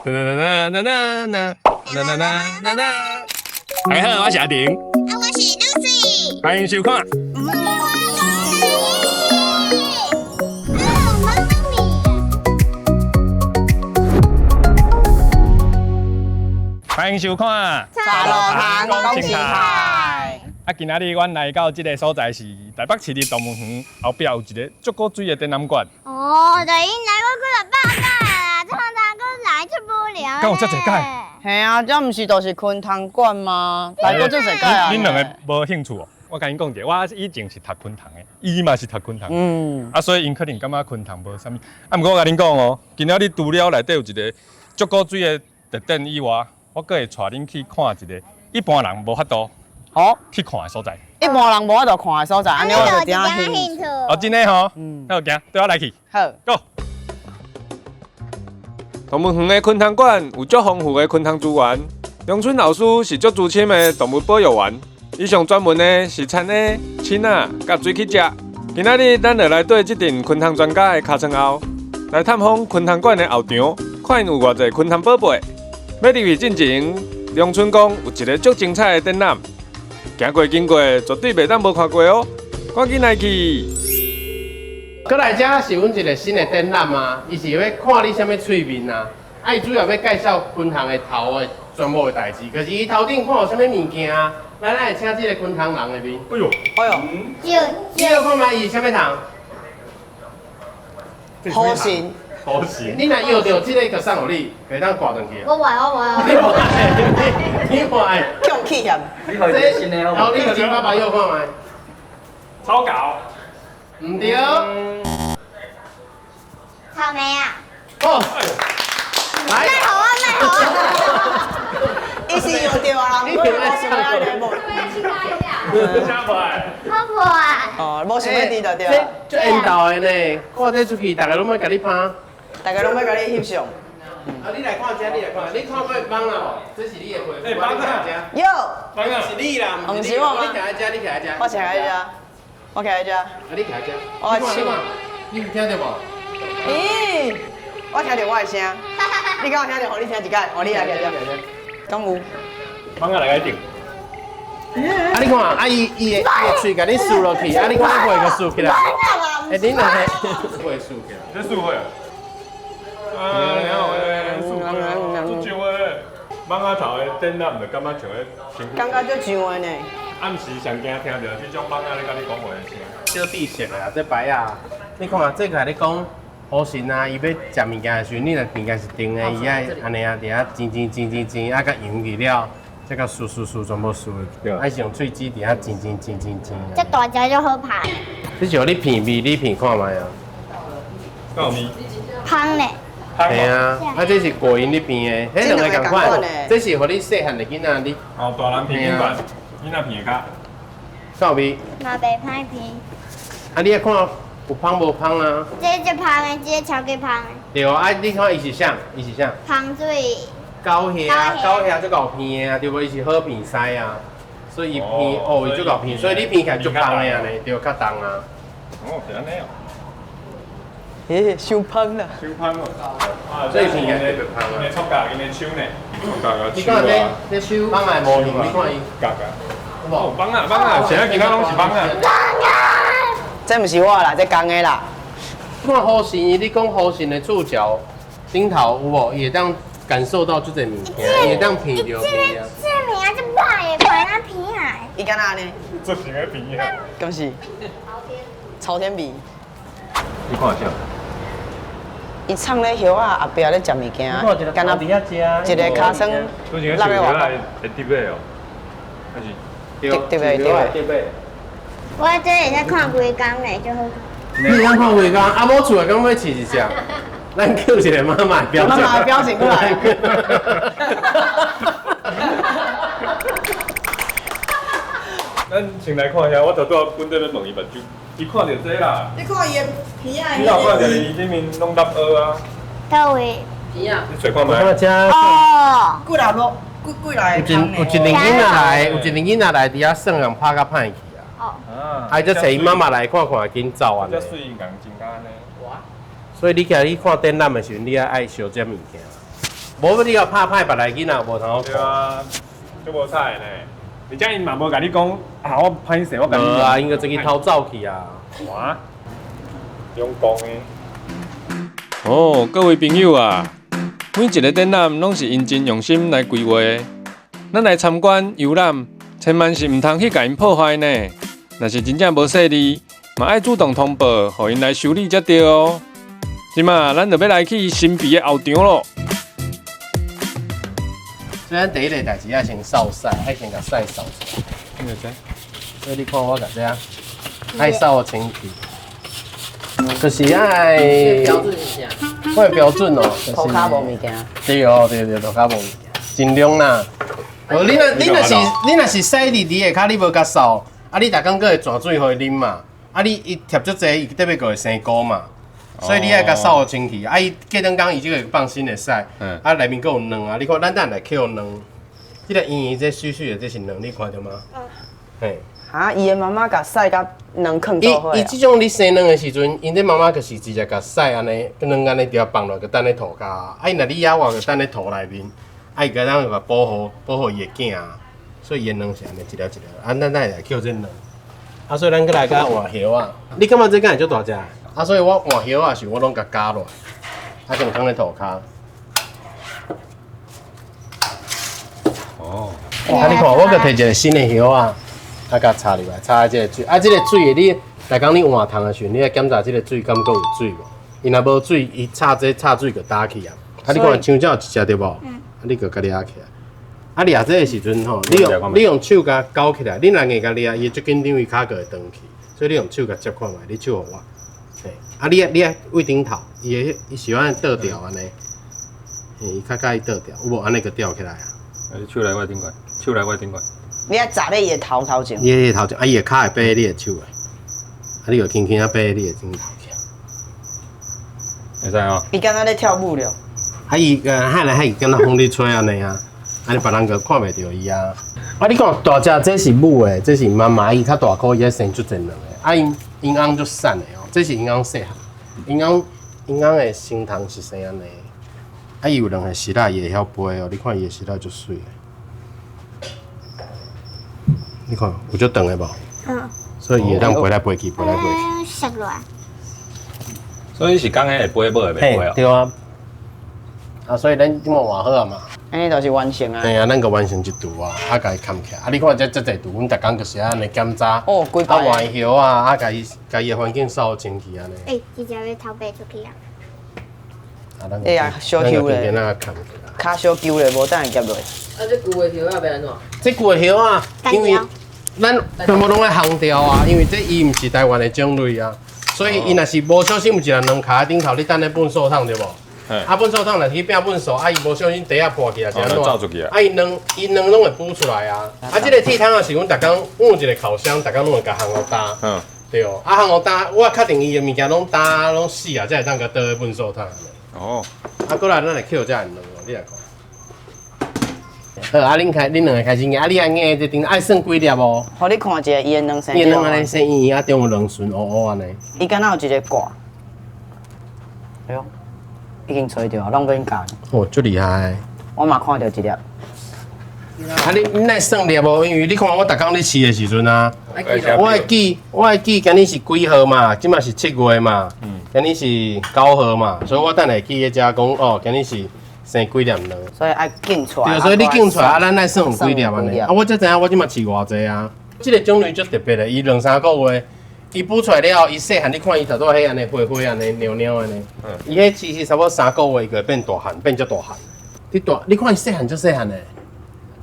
大家好，我是阿婷，我是 Lucy， 欢迎收看。欢迎收看茶路摊公司派。今仔日阮来到这个所在是台北市立动物园后壁有一个足够水的展览馆。哦，就因来过几个百届啦，常常搁来出不了。敢有遮侪届？系啊，这毋是都是昆虫馆吗？来过这侪届啊。恁两个无兴趣哦？我甲恁讲者，我以前是读昆虫的，伊嘛是读昆虫。所以因可能感觉昆虫无啥物。毋过我甲恁讲哦，今仔日除了内底有一个足够水的特展以外，我阁会带恁去看一个一般人无法度去看的所在。一般人无法度看的所在，安尼我就点兴趣。哦，真的吼，那有行，对我来去。好 ，Go。动物园的昆虫馆有足丰富的昆虫资源。杨春老师是足资深的动物保育员，伊上专门的是产的青仔甲水去食。今仔日咱就来对这阵昆虫专家的尻川后，来探访昆虫馆的后场，看因有偌济昆虫宝贝。要入去进前，杨春讲有一个足精彩的展览。行过经过，绝对袂当无看过哦！赶紧来去。过来遮是阮一个新的展览啊，伊是要看你啥物喙面啊，伊主要要介绍昆虫的头的全部的代志。可是伊头顶看有啥物物件啊，咱会请这个昆虫人的面。哎呦，你要看卖伊啥物虫？好心，好行。你若摇到这个就送互你，可当挂转去。我我你无爱，你无爱。强气嫌。然后你就请爸爸摇看卖。草稿。唔对。草莓啊！哦，来。卖好啊，卖好啊！伊是有对啊，人无想要的无。下摆。好不啊？哦，无想要滴就对这啊。足缘投的呢，看这出去，大家拢要甲你拍。大家拢要甲你翕相。啊，你来看遮，你来看，你看过蠓啦无？这是你的回复。蠓啊！哟，蠓啊！是你啦，唔是我吗？你徛在遮，你徛在遮。我徛在遮，我徛在遮。啊，你徛在遮。我你看，你有听到无？咦，我听到我的声，你敢有听到？互你听一解，互你来听听。敢有？蠓啊来个顶。啊，你看，啊伊的喙甲你竖落去，啊，你看你会个竖起来。哎，你两个会竖起来。这树会。你好诶，树会，足上诶。蠓仔头的展览，就感觉像咧辛苦。感觉足像的呢。暗时上惊听到这种蠓仔咧甲你讲话的声。小地色的啊，这白啊，你看啊，这个你讲。好神啊！伊要食物件的时候，你若物件是定的，伊爱安尼啊，伫遐煎，啊，甲油去了，再甲输，全部输去。爱是用喙齿伫遐煎。这大只就好拍，这是互你片味，你片看卖啊。有味。香嘞。系啊，啊这是果因你片的，迄两个共款。这是互你细汉的囡仔你。哦，大人片片版，囡仔片较。够味。嘛袂歹片。啊，你爱看有香无香啊？这香的，这超级香的。对啊，你看伊是啥？香水。高虾足够片的啊，对无？伊是好片师啊，所以伊片伊足够片，所以你片起来足香的啊呢，对，较重啊。哦，是安尼哦。嘿，伤香啦。伤香哦。所以片起来就香啊。因为触角，因为手呢。触角你看这手放来模型，你看伊。角角。哦，蠓啊，现在其他拢是蠓啊。这毋是我啦，这公的啦。看好神，你讲好神的触角顶头有无？伊会当感受到这个物件，伊会当片着片啊。这名这歹的，看那片啊。伊敢若呢？这是个片啊。敢是？朝天鼻。你看下。伊藏咧叶啊，后壁咧食物件，敢若一个尻川落个外口。会滴的哦。还是？对。我这里在看龟缸嘞，就好看。你当看龟缸，啊，某厝的敢要饲一只？咱叫一个妈妈的表情。妈妈的表情过来。咱先来看一下，我拄拄本地要问伊目睭，伊看到这啦。你看伊的皮啊，你有看到伊里面拢凹凹啊？倒位。皮啊。你找看觅。哦。几来落，几来。有一个囡仔来，伫遐算人拍甲歹去啊。哦。啊，就找伊妈妈来看看，紧走啊。这水硬真安尼。所以你看展览的时候，你爱小这物件。无你要拍歹别来囡仔无通好对啊，就无菜呢。你这样嘛无甲你讲啊，我歹势，我甲你。啊，应该自己偷走去啊。哇，用讲的。哦，各位朋友啊，每一个展览拢是因真用心来规划的。咱来参观游览，千万是唔通去甲因破坏呢。若是真正无细腻，嘛爱主动通报，互因来修理才对哦。即马咱就要来去神秘的后场咯。所以咱第一个代志要先扫屎，爱先甲屎扫出来。所以你看我甲这样，爱扫清气，就是爱。标准是啥？我的标准哦，就是涂骹无物件。对哦，对，涂骹无物件，尽量啦。哦，你若是洗伫你的骹，你无甲扫，啊，你逐工搁会泉水互伊啉嘛，啊，你伊贴足济，伊特别个会生菇嘛，所以你爱甲扫好清气。啊，伊过两工伊就会放心的洗，啊，内面搁有卵啊，你看咱等来捡卵，这个圆圆这水水的这是卵，你看到吗？嘿。啊，伊的妈妈甲屎甲卵放倒伙啊。伊即种你生卵的时阵，因的妈妈就是直接甲屎安尼，卵安尼条放落，佮等咧涂骹。啊，若你野外佮等咧涂内面，啊，伊个咱会保护伊的囝啊。所以伊的卵是安尼一粒一粒。啊，咱来捡这卵。啊，所以咱过来甲换叶啊。你感觉这敢会足大只？啊，所以我换叶啊，是我拢甲加落来，啊，先放咧涂骹。哦。啊，你看，我佮摕一个新的叶啊。啊，甲插入来，插在这个水。啊，这个水你来讲你换汤的时候，你来检查这个水敢够有水无？伊若无水，伊插水就打起啊。啊，你看香蕉有一只对无？啊，你就甲掠起来。啊，掠这个时阵吼，你用手甲勾起来，你若硬甲掠，伊足紧张，伊骹个会断去。所以你用手甲接看觅，你手互我。嘿，啊，你爱位顶头，伊喜欢倒掉安尼。嘿，伊较介意倒掉，有无安尼个吊起来啊？啊，你手来我顶管，手来我顶管。你爱砸咧伊的头前。伊个头前，啊，伊个骹会爬你的手诶，啊，你就轻轻啊爬你的顶头去。会使哦。伊敢若咧跳舞了。啊，伊海来海去，敢若风力吹安尼啊，安尼别人个看袂着伊啊。啊，你讲大只这是母诶，这是妈妈，伊较大颗，伊爱生足侪卵诶。啊，因翁足瘦诶哦，这是因翁细汉，因翁诶身汤是生安尼。啊，伊有两个丝仔，伊会晓飞哦，你看伊诶丝仔足水诶。你看有足长的无？嗯。所以伊会当飞来飞去，飞来飞去。熟落。所以是讲迄会飞，无会袂飞哦。对啊。啊，所以咱即么换好啊嘛。安尼就是完成啊。嘿啊，咱个完成一道啊，啊，甲伊扛起来。啊，你看这侪道，阮逐工就是安尼检查。哦，几排。啊，换叶啊，啊，甲伊的环境扫清气安尼。哎，直接要头背出去啊。啊，咱哎呀，小球咧。咱个扛起来。骹小球咧，无等下夹落。啊，这旧的叶啊，要安怎？这旧的叶啊，因为咱全部拢咧烘掉啊，因为这伊毋是台湾的种类啊，所以伊若是无小心有一个卵卡顶头，你等咧粪扫桶对无？啊，粪扫桶若去变粪扫，啊，伊无小心底下破去啊，是安怎？啊，伊卵拢会孵出来啊。啊，这个铁桶啊，是阮逐工有一个烤箱，逐工拢会甲烘互打。嗯。对哦，啊，烘互打，我确定伊的物件拢打拢死啊，才会当甲倒去粪扫桶。哦。啊，过来咱来捡这卵哦，你来看。好，啊，恁两个开始硬，啊，你爱硬这顶爱算几粒无？互你看一下伊的卵生。伊卵安尼生圆圆啊，中有卵顺乌乌安尼。伊敢若有一个挂。哎呦，已经吹着，拢免夹。哦，足厉害！我嘛看到一粒。啊，你来算粒无？因为你看我逐工咧饲的时阵啊，我会记今日是几号嘛？即马是7月嘛，今日是9号嘛，所以我等下记咧遮讲哦，今日是。生几粒卵，所以爱拣出来。对，所以你拣出来，啊，咱来算有几粒安尼。啊，我才知影我即马饲偌济啊。这个种类足特别的，伊2-3个月，伊孵出来了，伊细汉，你看伊头拄迄安尼灰灰安尼、尿尿安尼。伊迄其实差不多3个月，伊就会变大汉，变足大汉。你看伊细汉足细汉的，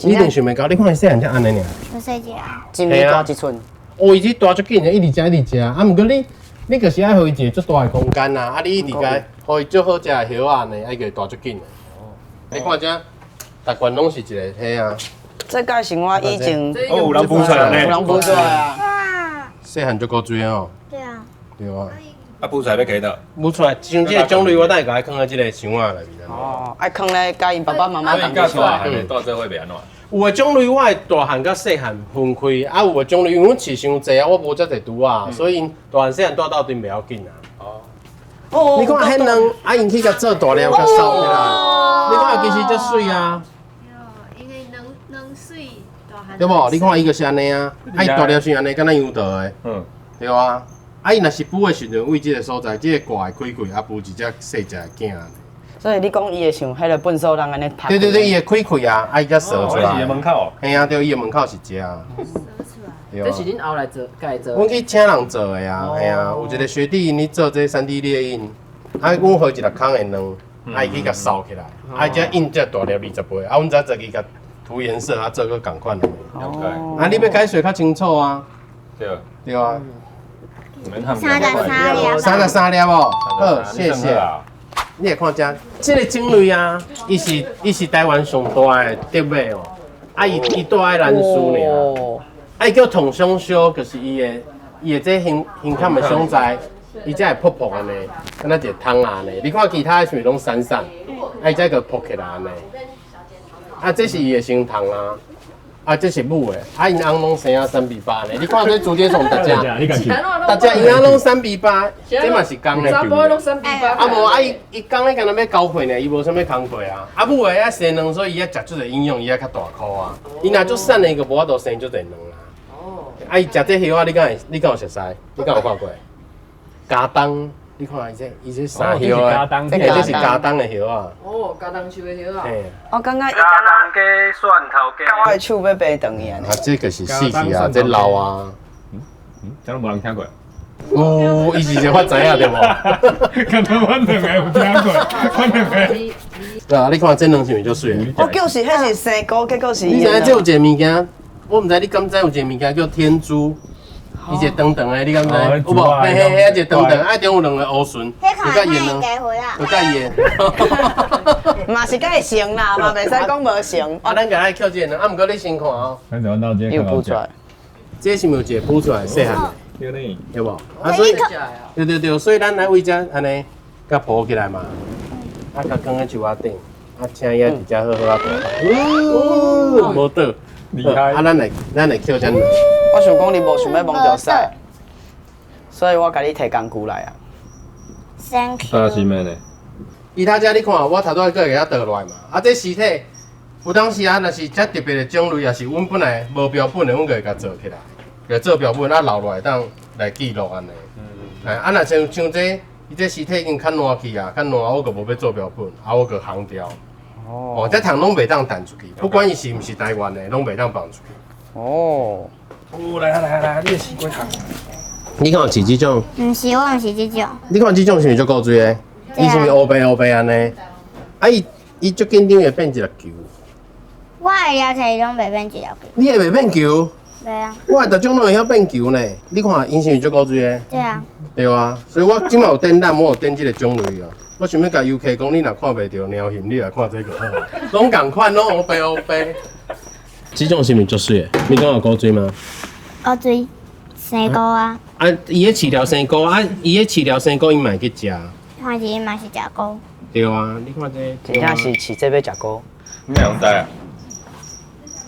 你一定想袂到，你看伊细汉才安尼尔。小细只啊。一米大一寸。哦，伊这大足紧的，一直食。啊，毋过你就是爱互伊一个足大的空间啊，啊，你一直个互伊足好食的叶啊呢，爱叫伊大足紧的。你看这，大罐拢是一个迄啊。这个是我以前有人孵出来呢，有人孵出来啊。哇。细汉足够水哦。对啊。对啊。啊，孵出来要几多？孵出来，像这个种类，我等下甲伊放在这个箱仔内面。哦，爱放咧，甲因爸爸妈妈同住。大汉的到这会变安怎？有的种类我会大汉甲细汉分开，啊，有的种类因为我饲伤济啊，我无遮侪拄啊，所以大汉细汉带斗阵袂要紧啊。哦。哦你看迄卵，啊，因去甲做大粒，甲扫起来。你看其实足水啊，因为能水大汉。对无？你看伊就是安尼啊，啊，伊大粒是安尼，敢若羊道的，对啊。啊，伊若是孵的时阵，为即个所在，即个挂会开开，啊，孵一只细只的囝。所以你讲伊会像迄个笨兽人安尼拍。对对对，伊会开开啊，啊，伊才射出来。是门口。嘿啊，对，伊的门口是只啊。对啊这是恁后来做，家做。阮去请人做的啊，嘿啊，有一个学弟因咧做这3D 列印，啊，阮回一个空的卵，啊，伊去甲烧起来，啊，才印只大粒20倍，啊，阮才自己甲涂颜色，啊，做个共款的。啊，你要解水较清楚啊。对。对啊。 33粒， 33粒哦，好，谢谢。你会看遮，这个种类啊，伊是台湾上大的德尾哦，啊伊住在兰屿尔，啊伊叫筒胸烧，就是伊的这形坎的所在，伊才会扑扑安尼，敢若一个汤安尼。你看其他的是拢散散，啊伊才个扑起来安尼。啊，这是伊的生汤啊。 啊，这是母的，啊，因翁拢生啊3比8呢。你看这竹节虫大家，大家因翁拢3比8，这嘛是公的。查甫拢3比8。啊无啊，伊公的敢若要交配呢，伊无啥物工课啊。啊母的啊生卵，所以伊啊食足个营养，伊啊较大颗啊。伊若足瘦的，伊个无法度生足侪卵啊。哦。啊，伊食这叶啊，你敢有熟悉？你敢有看过？加冬，你看伊这啥叶啊？这是加冬的叶啊。哦，加冬树的叶啊。我感觉伊加冬加蒜头加。我的手要掰断去安尼。啊，这个是死去啊，这老啊。这拢无人听过。有，伊是就发知影对无？可能阮两个有听过，阮两个。对啊，你看这两是毋是足水？我就是迄是生菇，结果是。你知影这有一个物件，我毋知你敢知有一个物件叫天珠。 伊一个长长的，你敢知？有无？嘿嘿嘿，一个长长，啊，中有2个乌笋，有甲盐呢，有甲盐。嘛是甲伊成啦，嘛袂使讲无成。啊，咱甲咱捡这个，啊，毋过你先看哦。咱就到这又孵出来，这是毋是有一个孵出来细汉的？对呢。对无？啊，所以对对对，所以咱来为遮安尼，甲抱起来嘛，啊，甲放喺树仔顶，啊，请伊直接好好啊抱。无倒。厉害。啊，咱来捡这。 我想讲你无想要摸着屎，所以我甲你摕工具来啊。啥是咩呢？其他遮你看，我头拄仔个给它倒落来嘛。啊，这尸体有当时啊，若是遮特别的种类，也是阮本来无标本的，阮个会甲做起来，个做标本啊留落来当来记录安尼。啊，若像这，伊这尸体已经较烂去啊，较烂，我个无要做标本，啊，我个烘掉。哦，这糖拢袂当弹出去，不管伊是毋是台湾的，拢袂当放出去。哦。 来，你试过糖。你看有饲这种？毋是，我毋是这种。你看这种是毋是足古锥的？伊是毋是乌白安尼？啊，伊足紧张会变一粒球。我会了解伊拢袂变一条球。你会袂变球？对啊。我逐种拢会晓变球呢。你看，因是毋是足古锥的？对啊。对啊，所以我即马有电缆，我有电这个种类啊。我想要甲 UK 讲，你若看袂到鸟形，你来看这个好。拢共款，拢乌白。这种是毋是足水的？你讲有古锥吗？乌锥，生菇啊。啊，伊迄饲料生菇啊，伊迄饲料生菇伊嘛会去食。看是伊嘛是食菇。对啊，你看这。真正是饲这要食菇。你哪知啊？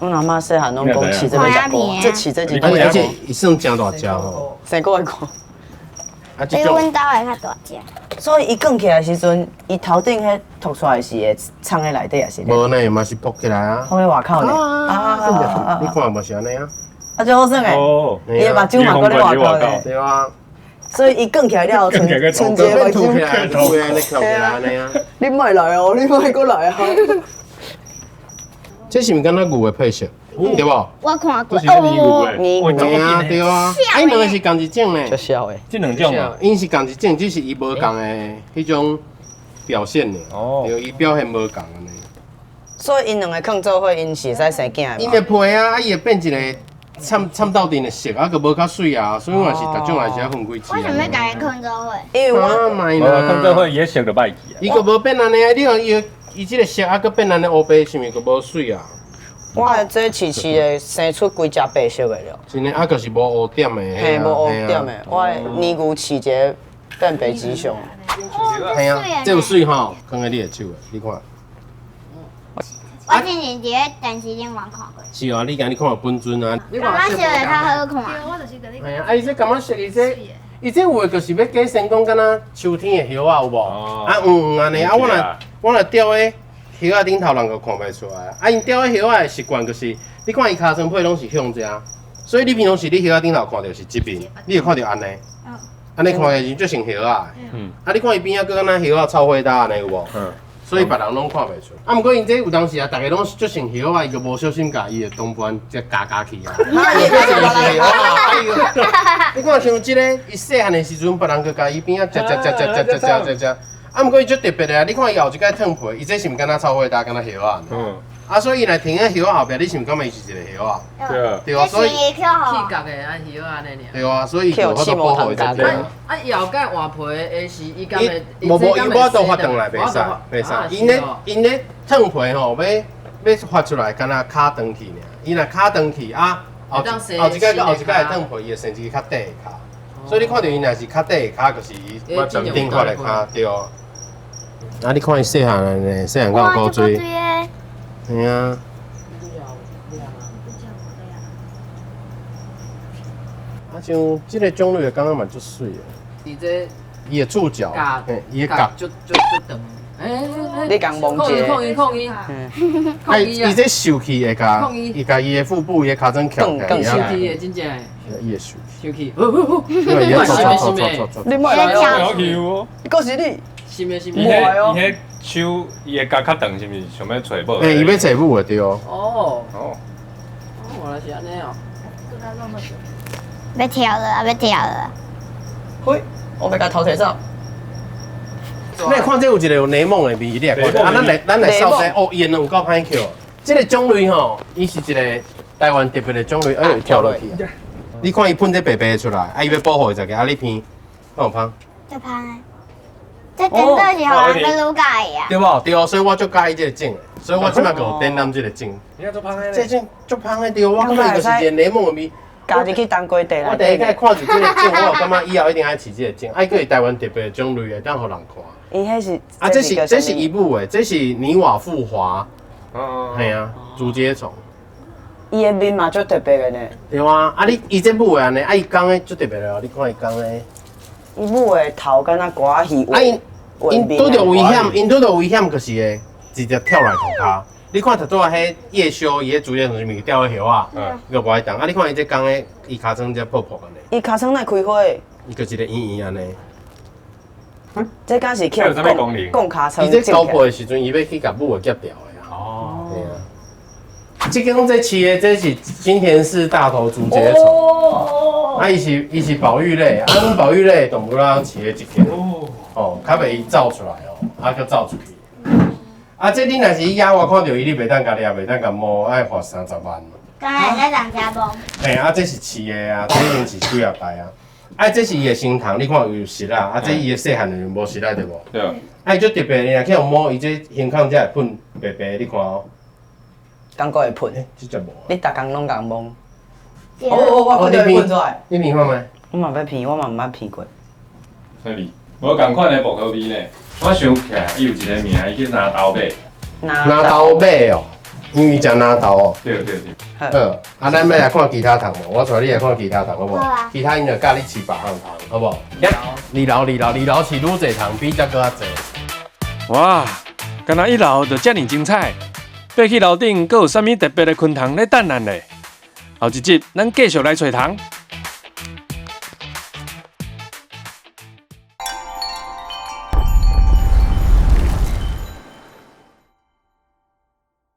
阮阿妈细汉拢讲饲这要食菇，这饲这真而且伊算真大只吼。生菇会菇。啊，比阮兜会较大只。所以伊卷起来时阵，伊头顶迄凸出来是会藏喺内底，也是。无呢，嘛是扑起来啊。放喺外口呢。你看无是安尼啊？啊，真好耍诶！伊的目睭嘛搁咧外口呢。对啊。所以伊卷起来了，春节目凸起来，凸起来，你翘起来安尼啊。你莫来哦，你莫搁来啊！这是毋敢若牛的配色，对无？我看过。你对啊，对啊。啊，伊两个是同一种呢。足小诶。这两种啊。因是同一种，只是伊无共的迄种表现呢。哦。对，伊表现无共安尼。所以因两个放做伙，因是会使生囝。因会配啊，伊会变一个掺斗阵的色，啊，个无较水啊，所以我是逐种也是要分开饲。我想要甲伊放做伙。因为我买啦，放做伙伊色就歹去啊。伊个无变安尼啊，你看伊即个色啊，个变安尼乌白，是毋是个无水啊？我这饲的生出几只白色的了。真诶，啊，就是无乌点的。嘿，无乌点的，我年牛饲一个变白吉祥。系啊，这有水吼，放喺你的手诶，你看。我之前伫咧电视顶玩看过。是啊，你今日看有本尊啊。感觉色会较好看。我就是跟你系啊，啊，伊这感觉色伊伊这有诶，就是要假成讲，敢若秋天的叶啊，有无？哦啊安尼，啊我若吊喺叶仔顶头，人就看袂出来。啊因吊喺叶仔的习惯就是，你看伊尻川配拢是向这，所以你平常时你叶仔顶头看到是这边，你会看到安尼。安尼看起来就像叶仔的。啊你看伊边仔，搁敢若叶仔臭火搭安尼有无？所以别人拢看袂出。啊，毋过因这有当时啊，大家拢足像叶仔，伊个无小心甲伊的同伴才夹去啊。你看像即个，伊细汉的时阵，别人佮甲伊边仔食。啊，毋过伊足特别的啊！你看伊后一摆烫皮，伊这是毋敢若臭火搭，敢若叶仔。啊，所以伊来停喺叶仔后壁，你是毋感觉伊是一个叶仔？对啊，所以气角的啊，叶安尼尔。对啊，所以就好多保护伊这个。啊，伊后盖换皮的是伊敢会？伊无都发转来，袂使。因咧烫皮吼，要发出来，敢若卡长去尔。伊若卡长去啊，后一摆的烫皮，伊的甚至较短的卡。所以你看到伊若是较短的卡，就是伊顶块的卡对。啊，你看伊细汉呢，细汉到高追。嘿啊。啊，像这个种类的刚刚嘛足水的。伊这伊的触角，伊的角就长。你讲蒙控伊。啊，伊这受气会甲，伊甲伊的腹部、伊的尻川翘起来，受气的真正。伊会受气。受气。因为伊搓。你莫来好哦， Q 哦！可是你是咩？伊迄手，伊的脚较长，是毋是想要找某？伊要找母的对哦。哦，原来是安尼哦。被挑了，被挑了。嘿，我要甲头摕走。你看这有一个有内蒙的味，你来看。啊，咱来扫在哦，烟有够歹扣。这个种类吼，伊是一个台湾特别的种类，哎，跳落去。你看伊喷这白白出来，啊，伊要保护伊一个，啊，你偏，敢有芳？这胖诶，这真的是好跟卢盖一样。对无？对哦，所以我足介意这个种的，所以我即摆有点染这个种。你看做芳这种足芳的对，我感觉伊就是一个内蒙的味。加入去当归地我第一摆看到这个种，我有感觉以后一定爱饲这个种，啊，佫是台湾特别的种类的，当互人看。伊迄是啊，这是伊母的，这是泥瓦富华，系啊，竹节虫。伊的面嘛足特别的呢。对啊，啊伊这母的安尼，啊伊讲的足特别的哦，你看伊讲的。伊母的头敢若瓜鱼。啊因拄着危险，因拄着危险就是会直接跳来涂骹。你看头拄啊，迄叶修伊迄竹节虫是咪掉喺叶啊？个无爱动。啊，你看伊这讲的，伊尻川这泡泡安尼。伊尻川来开花。伊就是一个圆圆安尼。这敢是去讲尻川。伊这交配的时阵，伊要去甲母的夹掉的啊。哦。对啊。这个这饲的这是金田氏大头竹节虫。哦。啊，伊是保育类，啊，阮保育类动物咱饲的一个。哦。较袂伊走出来哦，啊，佮走出去。啊，这你若是野外看到伊，你袂当甲掠，袂当甲摸，爱罚30万。刚才在长家崩。嘿，啊，这是饲的啊，这已经是几啊代啊。啊，这是伊的身堂，你看有虱啊，啊，这伊的细汉的无虱啊，对无？对。啊，伊足特别的，去用摸，伊这胸腔才会喷白白，你看哦。感觉会喷，这只无。你逐工拢共摸。我看到会喷出来。你闻看麦？我嘛要闻，我嘛毋捌闻过。所以，无共款的薄荷味呢。我想起来，伊有一个名，伊叫拿刀尾。拿刀尾哦，因为食拿刀哦。对。好，啊，咱要来看其他糖无？我带你来看其他糖好不好？其他因就教你饲别项糖，好不好？二楼饲愈侪糖，比这个较侪。哇，敢若一楼就遮尔精彩，爬去楼顶，阁有啥物特别的昆虫咧等咱咧？后一集咱继续来找糖。